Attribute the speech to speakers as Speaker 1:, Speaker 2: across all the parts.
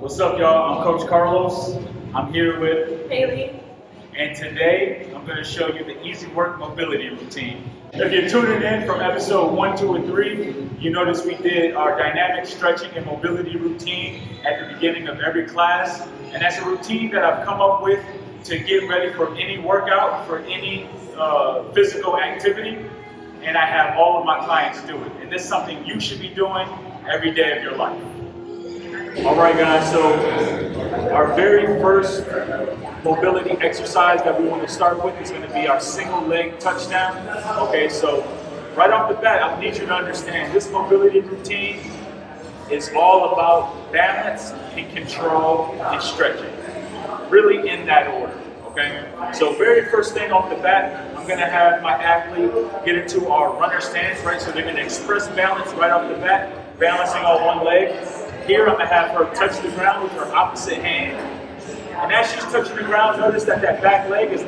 Speaker 1: What's up, y'all? I'm Coach Carlos. I'm here with
Speaker 2: Haley.
Speaker 1: and today I'm going to show you the easy work mobility routine. If you're tuning in from episode 1, 2, and 3, you notice we did our dynamic stretching and mobility routine at the beginning of every class. And that's a routine that I've come up with to get ready for any workout, for any physical activity. And I have all of my clients do it. And this is something you should be doing every day of your life. All right, guys, so our very first mobility exercise that we want to start with is going to be our single leg touchdown. Okay, so right off the bat, I need you to understand this mobility routine is all about balance and control and stretching, really in that order. Okay, so very first thing off the bat, I'm going to have my athlete get into our runner stance, right? So they're going to express balance right off the bat, balancing on one leg. Here, I'm going to have her touch the ground with her opposite hand. And as she's touching the ground, notice that that back leg is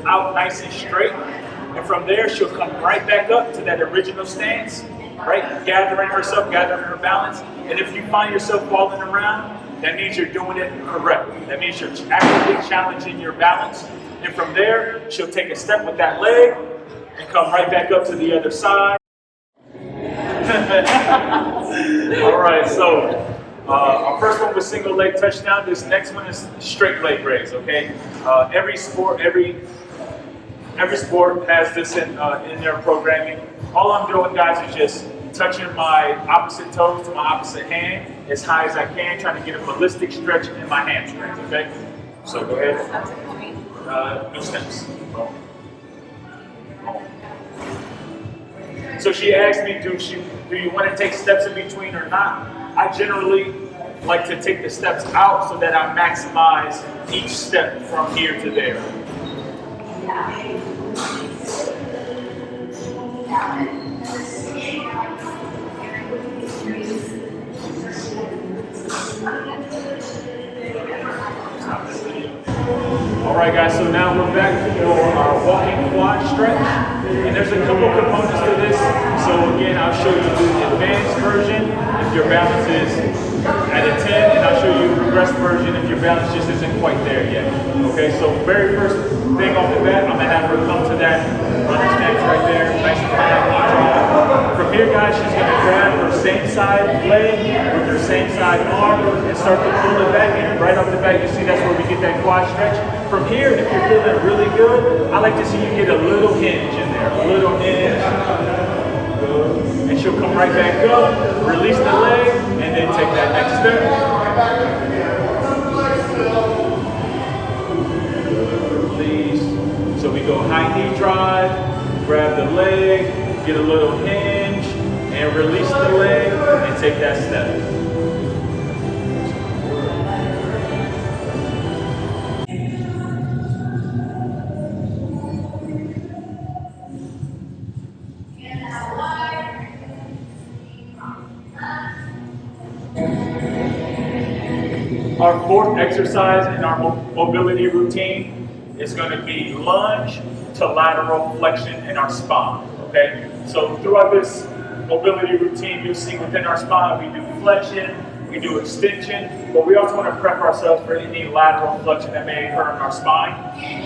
Speaker 1: out nice and straight. And from there, she'll come right back up to that original stance, right? Gathering her balance. And if you find yourself falling around, that means you're doing it correctly. That means you're actively challenging your balance. And from there, she'll take a step with that leg and come right back up to the other side. All right, so our first one was single leg touchdown. This next one is straight leg raise. Okay, every sport has this in their programming. All I'm doing, guys, is just touching my opposite toes to my opposite hand as high as I can, trying to get a ballistic stretch in my hamstrings. Okay, so go ahead. No steps. So she asked me, do you want to take steps in between or not? I generally like to take the steps out so that I maximize each step from here to there. All right, guys, so now we're back for our walking quad stretch. And there's a couple components to this. So again, I'll show you the advanced version if your balance is at a 10, and I'll show you the regressed version if your balance just isn't quite there yet. Okay, so very first thing off the bat, I'm gonna have her come to that runner stance right there, nice and high. From here, guys, she's gonna grab her same side leg with her same side arm and start to pull it back. And right off the bat, you see that's where we get that quad stretch. From here, if you're feeling really good, I like to see you get a little hinge in there, a little hinge. Good. And she'll come right back up, release the leg, and then take that next step. Release. So we go high knee drive, grab the leg, get a little hinge, and release the leg, and take that step. Our fourth exercise in our mobility routine is going to be lunge to lateral flexion in our spine. Okay, so throughout this mobility routine, you'll see within our spine we do flexion, we do extension, but we also want to prep ourselves for any lateral flexion that may occur in our spine.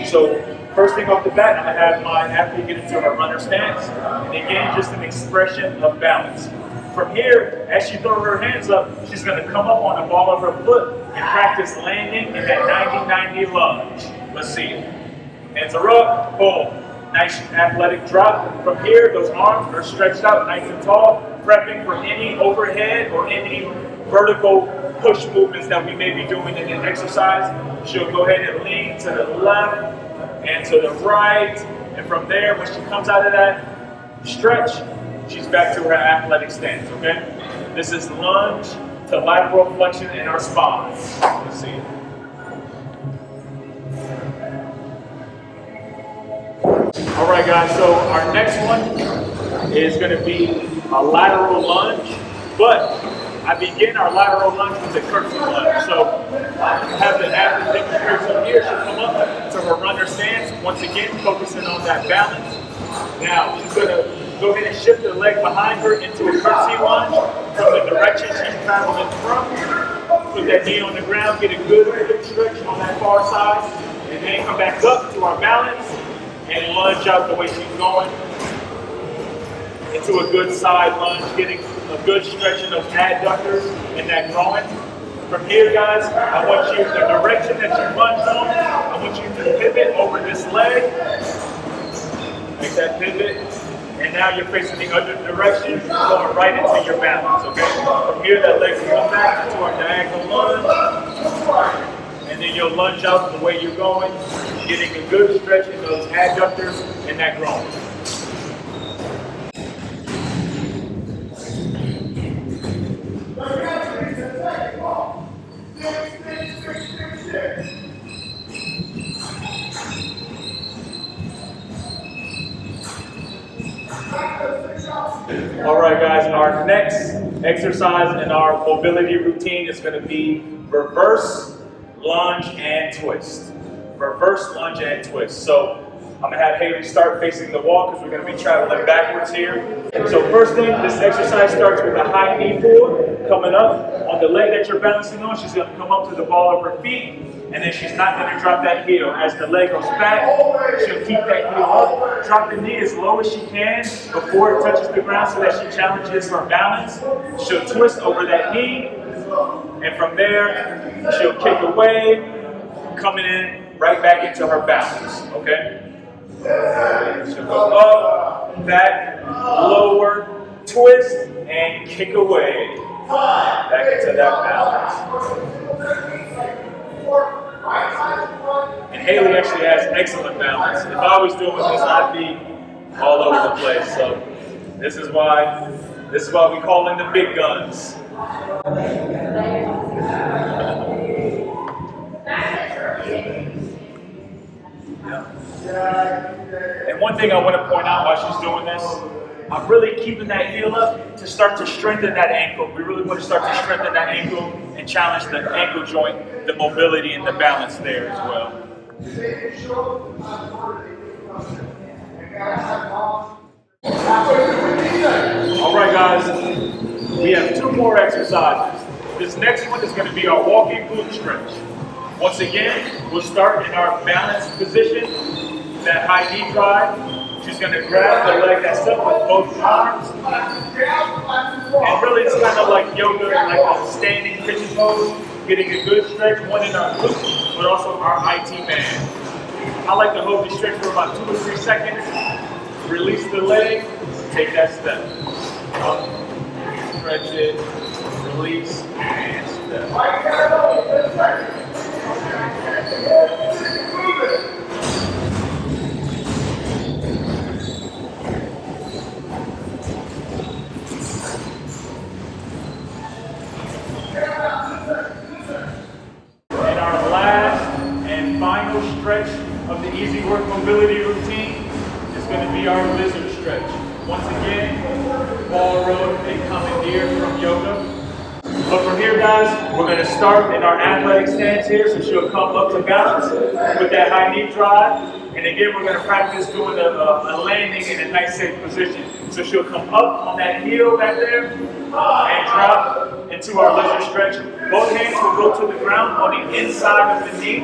Speaker 1: So first thing off the bat, I'm going to have my athlete get into her runner stance, and again, just an expression of balance. From here, as she throws her hands up, she's going to come up on the ball of her foot and practice landing in that 90-90 lunge. Let's see it. Hands are up, boom. Nice athletic drop. From here, those arms are stretched out nice and tall, prepping for any overhead or any vertical push movements that we may be doing in an exercise. She'll go ahead and lean to the left and to the right. And from there, when she comes out of that stretch, she's back to her athletic stance, okay? This is lunge to lateral flexion in our spine. Let's see. All right, guys, so our next one is gonna be a lateral lunge, but I begin our lateral lunge with a curtsy lunge. So have the athlete take the curtsy here, she'll come up to her runner stance, once again, focusing on that balance. Now, she's gonna go ahead and shift the leg behind her into a curtsy lunge from the direction she's traveling from. put that knee on the ground, get a good stretch on that far side, and then come back up to our balance and lunge out the way she's going into a good side lunge, getting a good stretch in those adductors and that groin. From here, guys, I want you, the direction that you lunge on, I want you to pivot over this leg. Make that pivot. And now you're facing the other direction, going right into your balance, okay? From here, that leg will come back into our diagonal lunge. And then you'll lunge out the way you're going, getting a good stretch in those adductors and that groin. All right, guys, our next exercise in our mobility routine is going to be reverse, lunge, and twist. Reverse, lunge, and twist. So I'm going to have Haley start facing the wall because we're going to be traveling backwards here. So first thing, this exercise starts with a high knee pull coming up on the leg that you're balancing on. She's going to come up to the ball of her feet, and then she's not going to drop that heel. As the leg goes back, she'll keep that heel up, drop the knee as low as she can before it touches the ground so that she challenges her balance. She'll twist over that knee, and from there, she'll kick away, coming in right back into her balance, okay? She'll go up, back, lower, twist, and kick away. Back into that balance. And Haley actually has excellent balance. If I was doing this, I'd be all over the place. So this is why we call in the big guns. And one thing I want to point out while she's doing this, I'm really keeping that heel up to start to strengthen that ankle. We really want to start to strengthen that ankle and challenge the ankle joint, the mobility and the balance there as well. All right, guys, we have two more exercises. This next one is going to be our walking glute stretch. Once again, we'll start in our balanced position, that high knee drive. She's going to grab the leg that's up with both arms. And really it's kind of like yoga, like a standing pigeon pose, getting a good stretch, one in our glutes, but also our IT band. I like to hold the stretch for about 2 or 3 seconds, release the leg, take that step. Up, stretch it, release, and step. And our last and final stretch of the easy work mobility routine is going to be our lizard stretch. Once again, ball road and commandeer from yoga. But from here, guys, we're going to start in our athletic stance here. So she'll come up to balance with that high knee drive. And again, we're going to practice doing a landing in a nice safe position. So she'll come up on that heel back there and drop into our lizard stretch. Both hands will go to the ground on the inside of the knee.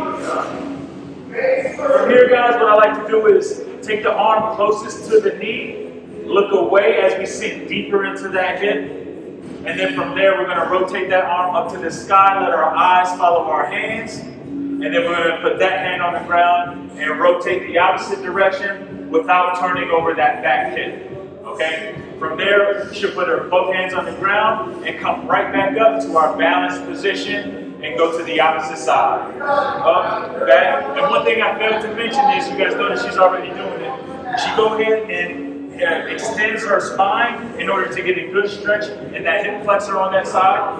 Speaker 1: From here, guys, what I like to do is take the arm closest to the knee, look away as we sink deeper into that hip. And then from there, we're going to rotate that arm up to the sky, let our eyes follow our hands. And then we're going to put that hand on the ground and rotate the opposite direction without turning over that back hip. Okay? From there, she'll put her both hands on the ground and come right back up to our balanced position and go to the opposite side. Up, back. And one thing I failed to mention is, you guys notice she's already doing it. She go ahead and extends her spine in order to get a good stretch in that hip flexor on that side.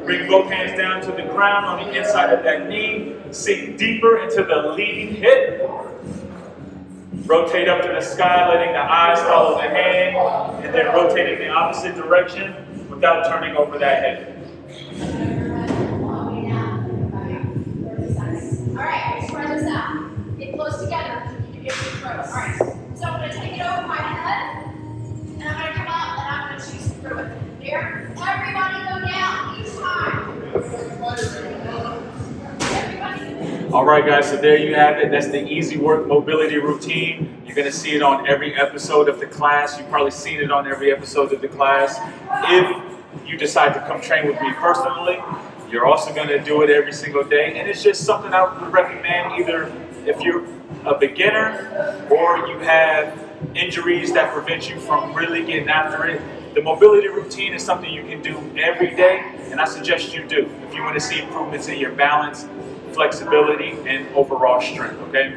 Speaker 1: Bring both hands down to the ground on the inside of that knee. Sink deeper into the leading hip. Rotate up to the sky, letting the eyes follow the hand, and then rotating the opposite direction without turning over that hip.
Speaker 2: All right, spread this out. Get close together so you can get your throat. All right, so I'm going to take it over my head, and I'm going to come up, and I'm going to choose through it. Here, everybody go down each time.
Speaker 1: All right, guys, so there you have it. That's the easy work mobility routine. You're going to see it on every episode of the class. You've probably seen it on every episode of the class. If you decide to come train with me personally, you're also going to do it every single day. And it's just something I would recommend either if you're a beginner or you have injuries that prevent you from really getting after it. The mobility routine is something you can do every day, and I suggest you do if you want to see improvements in your balance, flexibility, and overall strength, okay?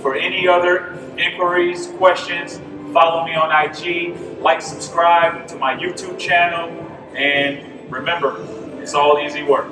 Speaker 1: For any other inquiries, questions, follow me on IG, like, subscribe to my YouTube channel, and remember, it's all easy work.